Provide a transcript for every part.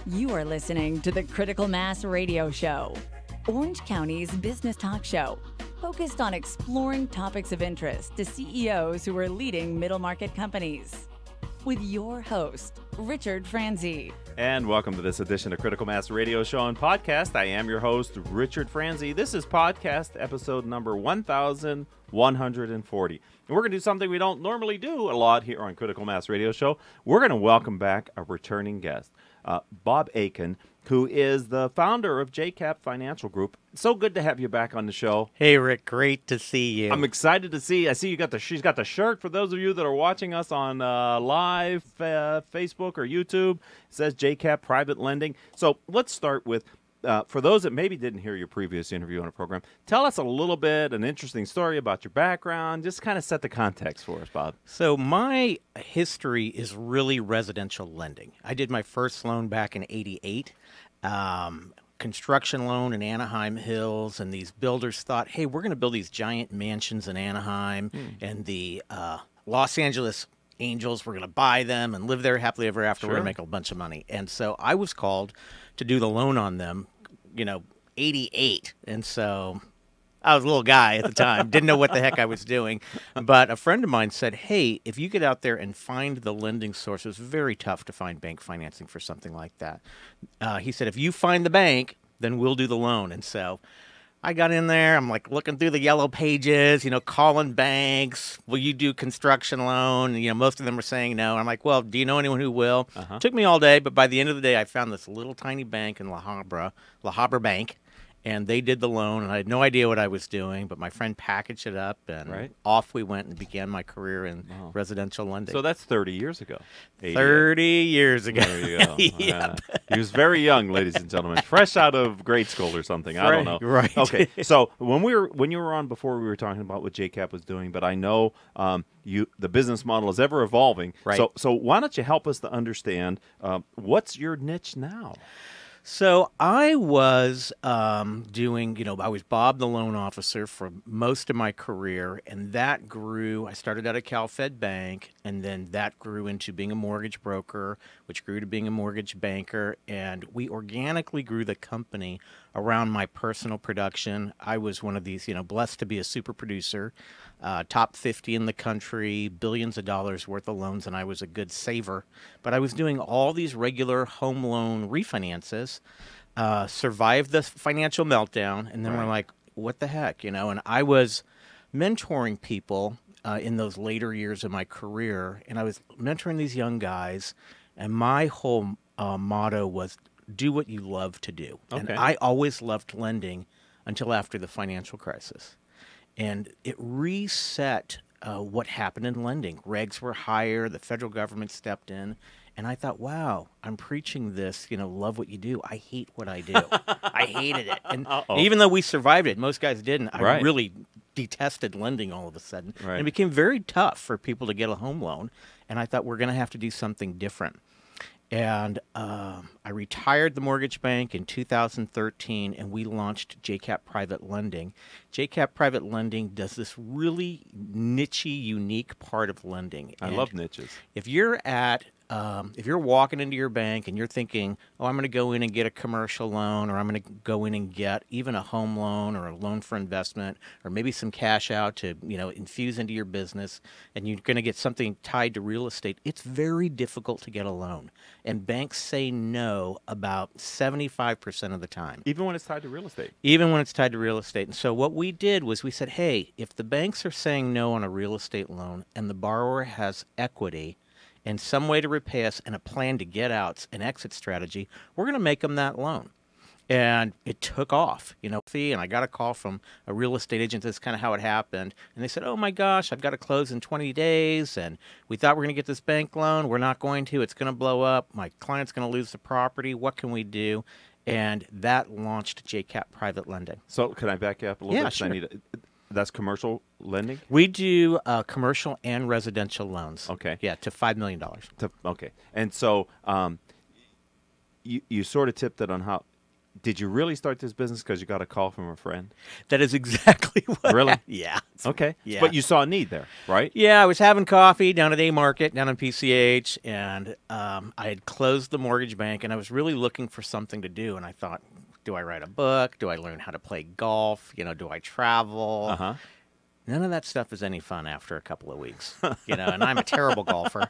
You are listening to the Critical Mass Radio Show, Orange County's business talk show, focused on exploring topics of interest to CEOs who are leading middle market companies. With your host, Richard Franzi. And welcome to this edition of Critical Mass Radio Show and Podcast. I am your host, Richard Franzi. This is podcast episode number 1140. And we're going to do something we don't normally do a lot here on Critical Mass Radio Show. We're going to welcome back a returning guest, Bob Eakin, who is the founder of JCAP Financial Group. So good to have you back on the show. Hey, Rick, great to see you. I'm excited to see. I see she's got the shirt. For those of you that are watching us on live Facebook or YouTube, it says JCAP Private Lending. So let's start with, for those that maybe didn't hear your previous interview on a program, tell us a little bit, an interesting story about your background. Just kind of set the context for us, Bob. So my history is really residential lending. I did my first loan back in '88. Construction loan in Anaheim Hills, and these builders thought, hey, we're going to build these giant mansions in Anaheim, and the Los Angeles Angels were going to buy them and live there happily ever after. We're going to make a bunch of money. And so I was called to do the loan on them, 88. And so I was a little guy at the time, didn't know what the heck I was doing. But a friend of mine said, hey, if you get out there and find the lending source, it's very tough to find bank financing for something like that. He said, if you find the bank, then we'll do the loan. And so I got in there. I'm like looking through the yellow pages, calling banks. Will you do construction loan? Most of them were saying no. I'm like, well, do you know anyone who will? Took me all day, but by the end of the day, I found this little tiny bank in La Habra Bank. And they did the loan, and I had no idea what I was doing, but my friend packaged it up, and off we went and began my career in residential lending. So that's 30 years ago. 30 years ago. There you go. Yep. He was very young, ladies and gentlemen, fresh out of grade school or something. I don't know. Right. Okay. So when you were on before, we were talking about what JCAP was doing, but I know the business model is ever evolving. Right. So why don't you help us to understand what's your niche now? So I was doing, I was Bob the loan officer for most of my career, and that grew. I started out at CalFed Bank, and then that grew into being a mortgage broker, which grew to being a mortgage banker, and we organically grew the company around my personal production. I was one of these, blessed to be a super producer, top 50 in the country, billions of dollars worth of loans, and I was a good saver. But I was doing all these regular home loan refinances, survived the financial meltdown, and then we're like, what the heck, And I was mentoring people in those later years of my career, and I was mentoring these young guys, and my whole motto was, do what you love to do. Okay. And I always loved lending until after the financial crisis. And it reset what happened in lending. Regs were higher. The federal government stepped in. And I thought, wow, I'm preaching this, love what you do. I hate what I do. I hated it. And even though we survived it, most guys didn't. I really detested lending all of a sudden. And it became very tough for people to get a home loan. And I thought, we're going to have to do something different. And I retired the mortgage bank in 2013, and we launched JCAP Private Lending. JCAP Private Lending does this really niche-y, unique part of lending. I love niches. If you're walking into your bank and you're thinking, oh, I'm going to go in and get a commercial loan, or I'm going to go in and get even a home loan or a loan for investment, or maybe some cash out to, infuse into your business, and you're going to get something tied to real estate, it's very difficult to get a loan. And banks say no about 75% of the time. Even when it's tied to real estate? Even when it's tied to real estate. And so what we did was we said, hey, if the banks are saying no on a real estate loan and the borrower has equity and some way to repay us and a plan to get out, an exit strategy, we're going to make them that loan. And it took off, and I got a call from a real estate agent. That's kind of how it happened. And they said, oh, my gosh, I've got to close in 20 days. And we thought we were going to get this bank loan. We're not going to. It's going to blow up. My client's going to lose the property. What can we do? And that launched JCAP Private Lending. So can I back you up a little bit? Sure. That's commercial lending? We do commercial and residential loans. Okay. Yeah, to $5 million. Okay. And so you sort of tipped it on how did you really start this business because you got a call from a friend? That is exactly what. Really? Yeah. Okay. Yeah. But you saw a need there, right? Yeah, I was having coffee down at A Market, down in PCH, and I had closed the mortgage bank, and I was really looking for something to do. And I thought, do I write a book? Do I learn how to play golf? Do I travel? Uh-huh. None of that stuff is any fun after a couple of weeks, and I'm a terrible golfer.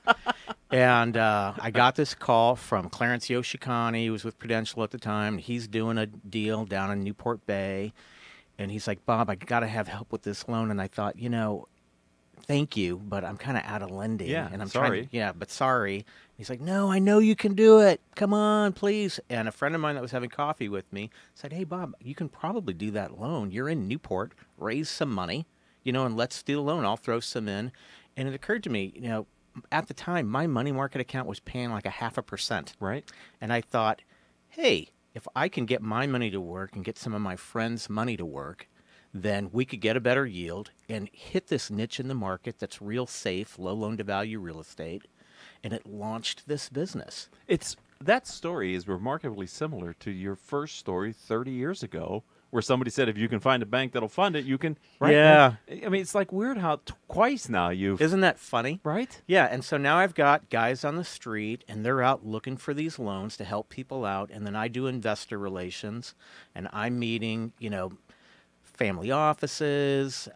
And I got this call from Clarence Yoshikani, who was with Prudential at the time. He's doing a deal down in Newport Bay. And he's like, Bob, I got to have help with this loan. And I thought, thank you, but I'm kind of out of lending. Yeah, and I'm sorry. but sorry. He's like, no, I know you can do it. Come on, please. And a friend of mine that was having coffee with me said, hey, Bob, you can probably do that loan. You're in Newport. Raise some money, and let's do the loan. I'll throw some in. And it occurred to me, at the time, my money market account was paying like 0.5%. Right. And I thought, hey, if I can get my money to work and get some of my friends' money to work, then we could get a better yield and hit this niche in the market that's real safe, low loan-to-value real estate, and it launched this business. That story is remarkably similar to your first story 30 years ago, where somebody said, if you can find a bank that'll fund it, you can. Right? Yeah. I mean, it's like weird how twice now you've. Isn't that funny? Right? Yeah, and so now I've got guys on the street, and they're out looking for these loans to help people out, and then I do investor relations, and I'm meeting, family offices,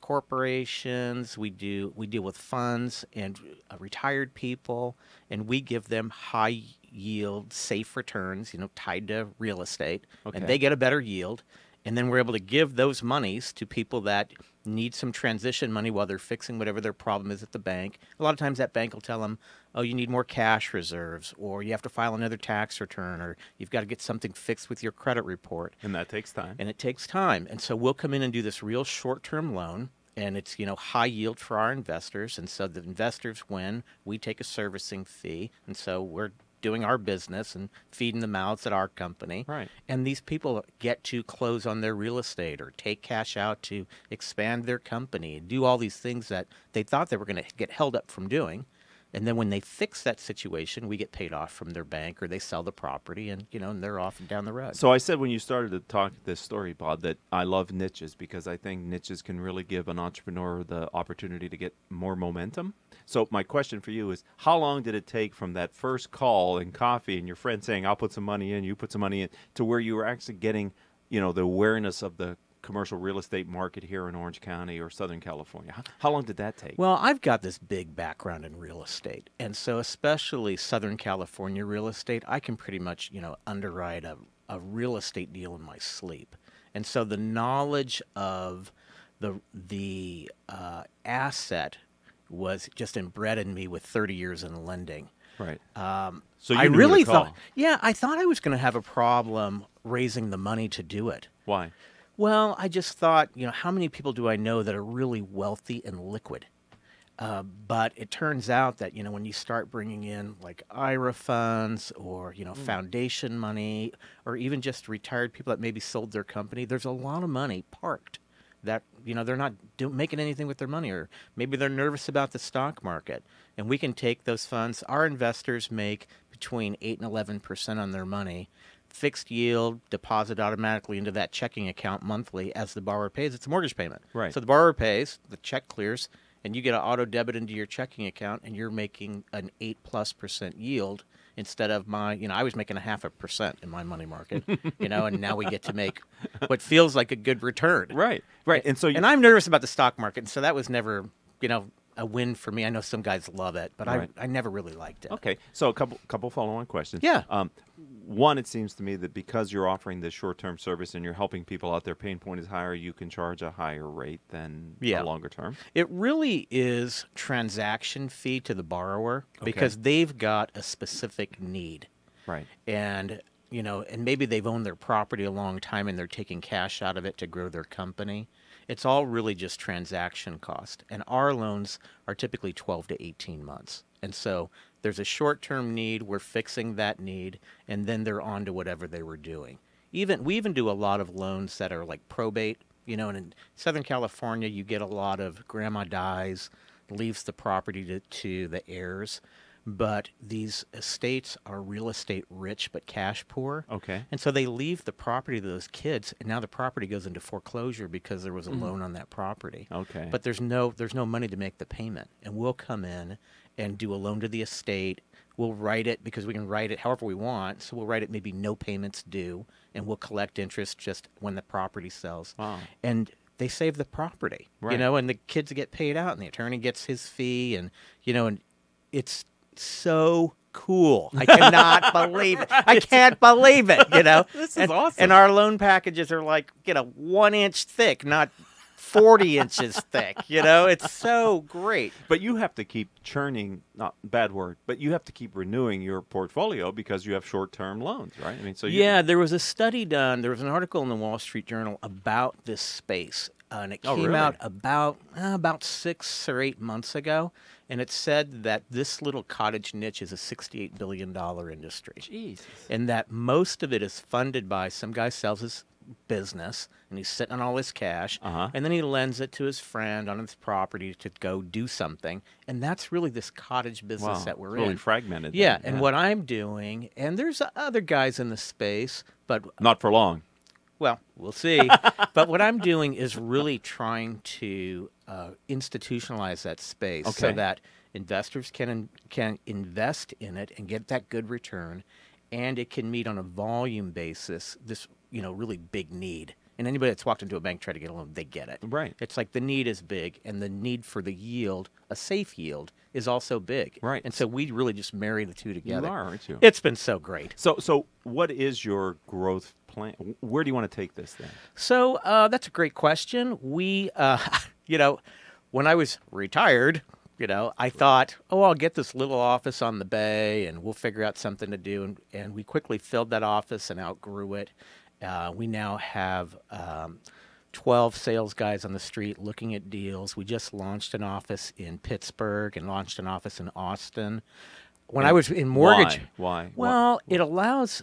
corporations. We deal with funds and retired people, and we give them high yield, safe returns, tied to real estate, Okay. and they get a better yield. And then we're able to give those monies to people that need some transition money while they're fixing whatever their problem is at the bank. A lot of times that bank will tell them, oh, you need more cash reserves, or you have to file another tax return, or you've got to get something fixed with your credit report. And that takes time. And it takes time. And so we'll come in and do this real short-term loan, and it's, high yield for our investors. And so the investors win. We take a servicing fee. And so we're doing our business and feeding the mouths at our company. Right. And these people get to close on their real estate or take cash out to expand their company, do all these things that they thought they were going to get held up from doing. And then when they fix that situation, we get paid off from their bank, or they sell the property, and and they're off and down the road. So I said when you started to talk this story, Bob, that I love niches because I think niches can really give an entrepreneur the opportunity to get more momentum. So my question for you is, how long did it take from that first call and coffee and your friend saying, I'll put some money in, you put some money in, to where you were actually getting, the awareness of the commercial real estate market here in Orange County or Southern California? How long did that take? Well, I've got this big background in real estate. And so especially Southern California real estate, I can pretty much, underwrite a real estate deal in my sleep. And so the knowledge of the asset was just inbred in me with 30 years in lending. Right. So you I knew really to call. thought, I thought I was going to have a problem raising the money to do it. Why? Well, I just thought, how many people do I know that are really wealthy and liquid? But it turns out that, when you start bringing in like IRA funds or, foundation money, or even just retired people that maybe sold their company, there's a lot of money parked that, they're not making anything with their money, or maybe they're nervous about the stock market. And we can take those funds. Our investors make between 8 and 11% on their money. Fixed yield, deposit automatically into that checking account monthly as the borrower pays. It's a mortgage payment. Right. So the borrower pays, the check clears, and you get an auto debit into your checking account, and you're making an 8+% yield instead of I was making 0.5% in my money market, and now we get to make what feels like a good return. Right. Right. And so and I'm nervous about the stock market, and so that was never, a win for me. I know some guys love it, but Right. I never really liked it. Okay, so a couple follow-on questions. Yeah. One, it seems to me that because you're offering this short-term service and you're helping people out, their pain point is higher, you can charge a higher rate than a longer term. It really is transaction fee to the borrower because they've got a specific need. Right. And, and maybe they've owned their property a long time and they're taking cash out of it to grow their company. It's all really just transaction cost. And our loans are typically 12 to 18 months. And so there's a short-term need, we're fixing that need, and then they're on to whatever they were doing. We even do a lot of loans that are like probate, and in Southern California you get a lot of grandma dies, leaves the property to the heirs. but these estates are real estate rich but cash poor. Okay. And so they leave the property to those kids, and now the property goes into foreclosure because there was a loan on that property. Okay. But there's no money to make the payment, and we'll come in and do a loan to the estate. We'll write it because we can write it however we want. So we'll write it maybe no payments due, and we'll collect interest just when the property sells. Wow. And they save the property, Right. you know, and the kids get paid out, and the attorney gets his fee, and you know, and it's so cool. I cannot believe it. I can't believe it, you know. This is awesome. And our loan packages are like, 1 inch thick, not 40 inches thick, you know. It's so great. But you have to keep churning, not bad word, but you have to keep renewing your portfolio because you have short-term loans, right? I mean, so Yeah, there was a study done. There was an article in the Wall Street Journal about this space, and it came really? out about 6 or 8 months ago, and it said that this little cottage niche is a $68 billion industry. Jesus. And that most of it is funded by some guy sells his business, and he's sitting on all his cash, and then he lends it to his friend on his property to go do something, and that's really this cottage business Wow. that we're It's really in. fragmented. Yeah, then. and what I'm doing, and there's other guys in the space, but Not for long. well, we'll see. But what I'm doing is really trying to institutionalize that space so Okay. that investors can invest in it and get that good return, and it can meet on a volume basis this really big need. And anybody that's walked into a bank trying to get a loan, they get it. Right. It's like the need is big, and the need for the yield, a safe yield, is also big. Right. And so we really just marry the two together. You are, aren't you? It's been so great. So what is your growth plan? Where do you want to take this then? So that's a great question. We, when I was retired, I thought, I'll get this little office on the bay and we'll figure out something to do. And we quickly filled that office and outgrew it. We now have 12 sales guys on the street looking at deals. We just launched an office in Pittsburgh and launched an office in Austin. When I was in mortgage, Why? well, it allows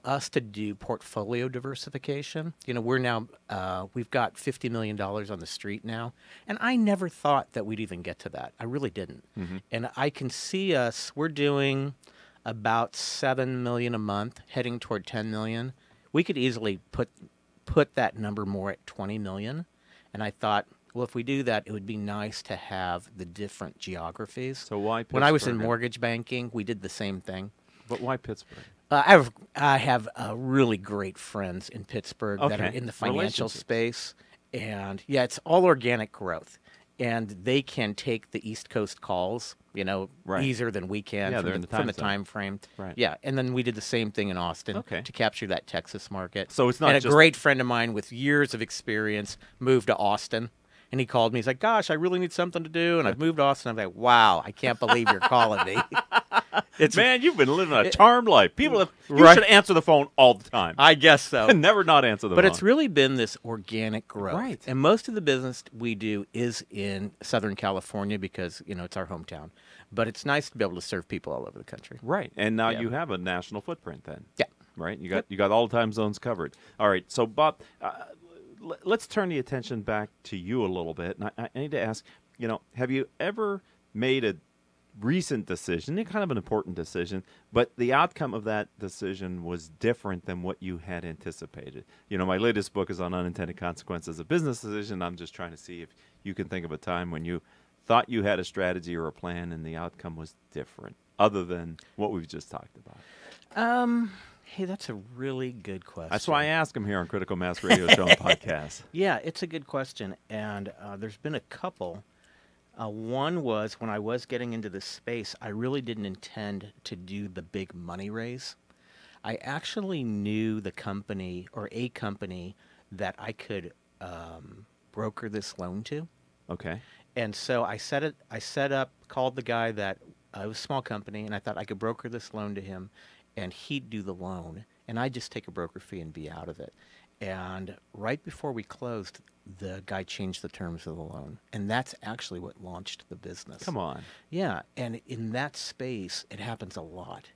us to do portfolio diversification. We're now we've got $50 million on the street now, and I never thought that we'd even get to that. I really didn't. And I can see us. We're doing about $7 million a month, heading toward $10 million. We could easily put that number more at $20 million. And I thought, well, if we do that, it would be nice to have the different geographies. So why Pittsburgh? When I was in mortgage banking, we did the same thing. But why Pittsburgh? I have really great friends in Pittsburgh that are Okay. in the financial Relationships. space, and yeah, it's all organic growth, and they can take the East Coast calls, Right. easier than we can Yeah, they're in the from time the zone. time frame. Right. Yeah, and then we did the same thing in Austin Okay. to capture that Texas market. So it's not and a just- great friend of mine with years of experience moved to Austin. And he called me. He's like, "Gosh, I really need something to do." And I've moved to Austin. I'm like, "Wow, I can't believe you're calling me." Man, you've been living a charmed life. People have, you Right. should answer the phone all the time. I guess so. And never not answer the But phone. it's really been this organic growth. Right. And most of the business we do is in Southern California because, it's our hometown. But it's nice to be able to serve people all over the country. Right. And now Yeah. you have a national footprint then. Yeah. Right? You got all the time zones covered. All right. So, Bob, let's turn the attention back to you a little bit. And I need to ask, have you ever made a recent decision, kind of an important decision, but the outcome of that decision was different than what you had anticipated? My latest book is on unintended consequences of business decision. I'm just trying to see if you can think of a time when you thought you had a strategy or a plan and the outcome was different, other than what we've just talked about. Hey, that's a really good question. That's why I ask them here on Critical Mass Radio Show and Podcast. Yeah, it's a good question. And there's been a couple. One was when I was getting into this space, I really didn't intend to do the big money raise. I actually knew the company or a company that I could broker this loan to. Okay. And so I set up, called the guy that, it was a small company, and I thought I could broker this loan to him, and he'd do the loan, and I'd just take a broker fee and be out of it. And right before we closed, the guy changed the terms of the loan, and that's actually what launched the business. Come on. Yeah, and in that space, it happens a lot.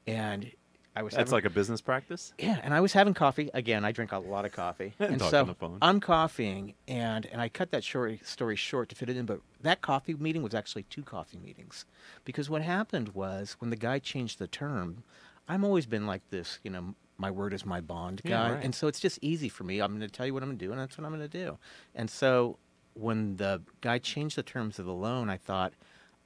And That's like a business practice? Yeah, and I was having coffee. Again, I drink a lot of coffee. And Talk so on the phone. I'm coffeeing, and I cut that story short to fit it in, but that coffee meeting was actually 2 coffee meetings. Because what happened was, when the guy changed the term, I've always been like this, my word is my bond guy. Yeah, right. And so it's just easy for me. I'm going to tell you what I'm going to do, and that's what I'm going to do. And so when the guy changed the terms of the loan, I thought,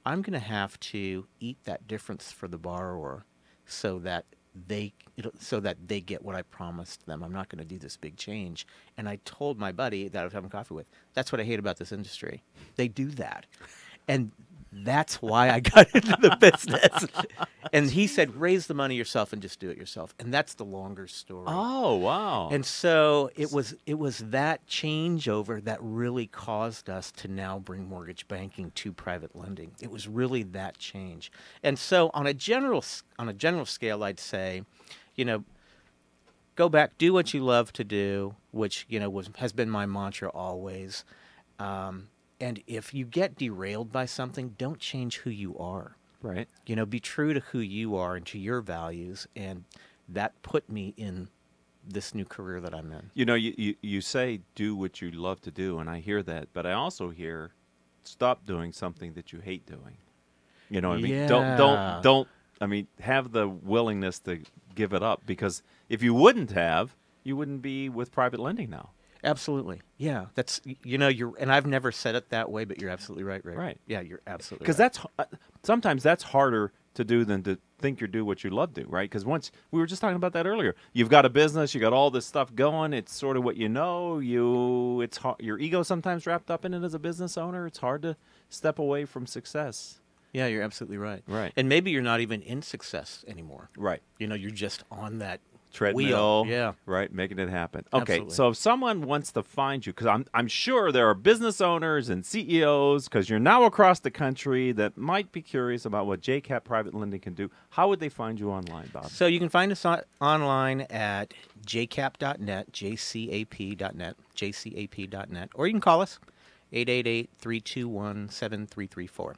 I'm going to have to eat that difference for the borrower so that they get what I promised them. I'm not going to do this big change. And I told my buddy that I was having coffee with, that's what I hate about this industry. They do that. And that's why I got into the business. And he said, raise the money yourself and just do it yourself. And that's the longer story. Oh, wow. And so it was that changeover that really caused us to now bring mortgage banking to private lending. It was really that change. And so on a general scale, I'd say, go back, do what you love to do, which has been my mantra always. And if you get derailed by something, don't change who you are. Right. Be true to who you are and to your values, and that put me in this new career that I'm in. You say do what you love to do, and I hear that, but I also hear stop doing something that you hate doing. You know what I mean? Yeah. Don't. I mean, have the willingness to give it up, because if you wouldn't have, you wouldn't be with private lending now. Absolutely. Yeah. That's, and I've never said it that way, but you're absolutely right, Ray. Right. Yeah, you're absolutely right. Because sometimes that's harder to do than to think you do what you love to, right? Because once, we were just talking about that earlier, you've got a business, you got all this stuff going, it's sort of what it's hard, your ego sometimes wrapped up in it as a business owner. It's hard to step away from success. Yeah, you're absolutely right. Right. And maybe you're not even in success anymore. Right. You're just on that treadmill, yeah, right, making it happen. Okay, Absolutely. So if someone wants to find you, because I'm sure there are business owners and CEOs, because you're now across the country, that might be curious about what JCAP Private Lending can do. How would they find you online, Bob? So you can find us online at jcap.net, jcap.net, jcap.net, or you can call us 888-321-7334.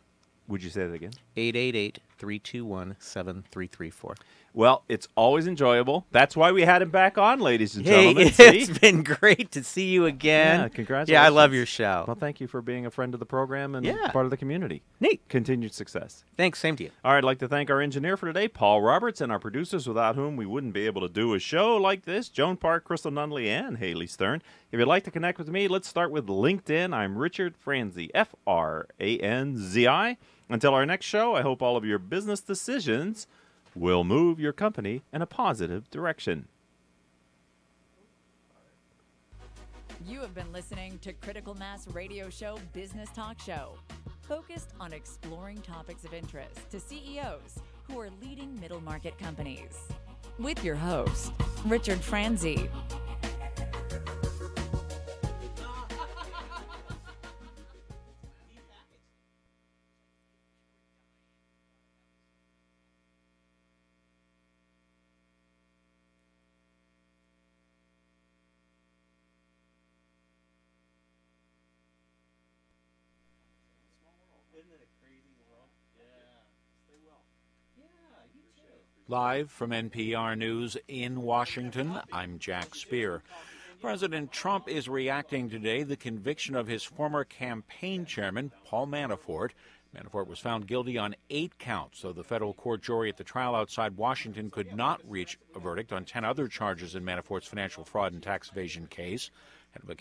Would you say that again? 888-321-7334. Well, it's always enjoyable. That's why we had him back on, ladies and gentlemen. It's been great to see you again. Yeah, congratulations. Yeah, I love your show. Well, thank you for being a friend of the program and part of the community. Neat. Continued success. Thanks, same to you. All right, I'd like to thank our engineer for today, Paul Roberts, and our producers, without whom we wouldn't be able to do a show like this, Joan Park, Crystal Nunley, and Haley Stern. If you'd like to connect with me, let's start with LinkedIn. I'm Richard Franzi, Franzi. Until our next show, I hope all of your business decisions will move your company in a positive direction. You have been listening to Critical Mass Radio Show Business Talk Show, focused on exploring topics of interest to CEOs who are leading middle market companies. With your host, Richard Franzi. Live from NPR News in Washington, I'm Jack Speer. President Trump is reacting today to the conviction of his former campaign chairman, Paul Manafort. Manafort was found guilty on 8 counts, so the federal court jury at the trial outside Washington could not reach a verdict on 10 other charges in Manafort's financial fraud and tax evasion case. Head of a